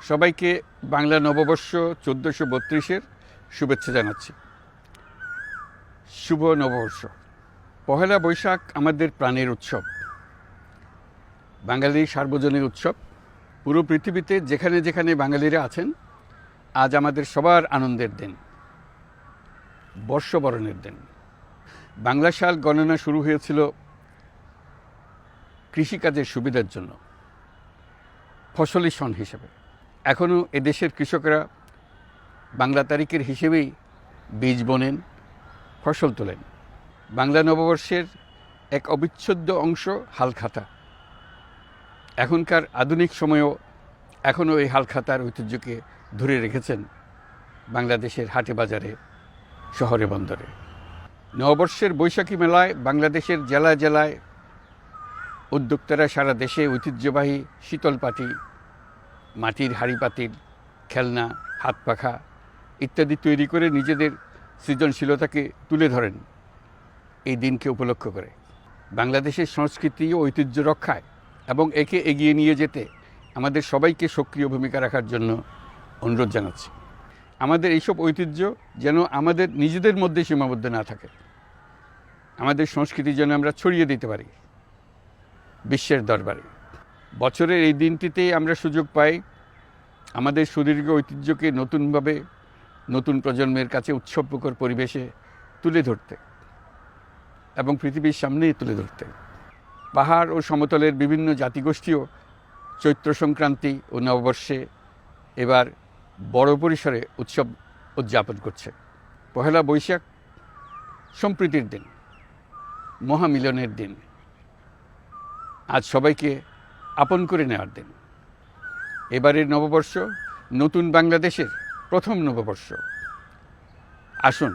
সবাইকে বাংলা নববর্ষ 1432-এর শুভেচ্ছা জানাচ্ছি। শুভ নববর্ষ। পহেলা বৈশাখ আমাদের প্রাণের উৎসব, বাঙালির সার্বজনীন উৎসব। পুরো পৃথিবীতে যেখানে যেখানে বাঙালিরা আছেন, আজ আমাদের সবার আনন্দের দিন, বর্ষবরণের দিন। বাংলা সাল গণনা শুরু হয়েছিল কৃষিকাজের সুবিধার জন্য, ফসলি সন হিসেবে। এখনও এদেশের কৃষকরা বাংলা তারিখের হিসেবেই বীজ বোনেন, ফসল তোলেন। বাংলা নববর্ষের এক অবিচ্ছেদ্য অংশ হালখাতা। এখনকার আধুনিক সময়েও এখনও এই হালখাতার ঐতিহ্যকে ধরে রেখেছেন বাংলাদেশের হাটে বাজারে, শহরে বন্দরে। নববর্ষের বৈশাখী মেলায় বাংলাদেশের জেলায় জেলায় উদ্যোক্তারা সারা দেশে ঐতিহ্যবাহী শীতল পাটি, মাটির হাঁড়ি পাতিল, খেলনা, হাত পাখা ইত্যাদি তৈরি করে নিজেদের সৃজনশীলতাকে তুলে ধরেন এই দিনকে উপলক্ষ করে। বাংলাদেশের সংস্কৃতি ও ঐতিহ্য রক্ষায় এবং একে এগিয়ে নিয়ে যেতে আমাদের সবাইকে সক্রিয় ভূমিকা রাখার জন্য অনুরোধ জানাচ্ছি। আমাদের এইসব ঐতিহ্য যেন আমাদের নিজেদের মধ্যে সীমাবদ্ধ না থাকে, আমাদের সংস্কৃতি যেন আমরা ছড়িয়ে দিতে পারি বিশ্বের দরবারে। বছরের এই দিনটিতে আমরা সুযোগ পাই আমাদের সুদীর্ঘ ঐতিহ্যকে নতুনভাবে নতুন প্রজন্মের কাছে উৎসবমুখর পরিবেশে তুলে ধরতে এবং পৃথিবীর সামনেই তুলে ধরতে। পাহাড় ও সমতলের বিভিন্ন জাতিগোষ্ঠীও চৈত্র সংক্রান্তি ও নববর্ষে এবার বড় পরিসরে উৎসব উদযাপন করছে। পহেলা বৈশাখ সম্প্রীতির দিন, মহামিলনের দিন, আজ সবাইকে আপন করে নেওয়ার দিন। এবারের নববর্ষ নতুন বাংলাদেশের প্রথম নববর্ষ। আসুন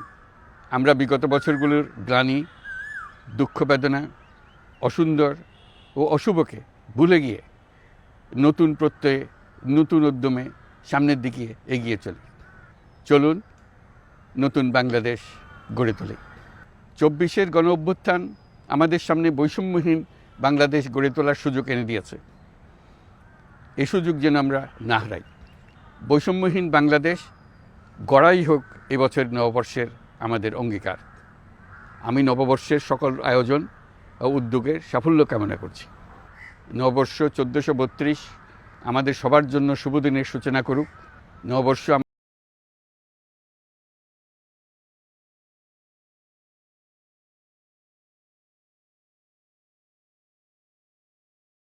আমরা বিগত বছরগুলোর গ্লানি, দুঃখ, বেদনা, অসুন্দর ও অশুভকে ভুলে গিয়ে নতুন প্রত্যয়ে, নতুন উদ্যমে সামনের দিকে এগিয়ে চলুন নতুন বাংলাদেশ গড়ে তুলি। 24-এর গণ অভ্যুত্থান আমাদের সামনে বৈষম্যহীন বাংলাদেশ গড়ে তোলার সুযোগ এনে দিয়েছে। এই সুযোগ যেন আমরা না হারাই। বৈষম্যহীন বাংলাদেশ গড়াই হোক এবছর নববর্ষের আমাদের অঙ্গীকার। আমি নববর্ষের সকল আয়োজন ও উদ্যোগের সাফল্য কামনা করছি। নববর্ষ 1432 আমাদের সবার জন্য শুভ দিনের সূচনা করুক। নববর্ষ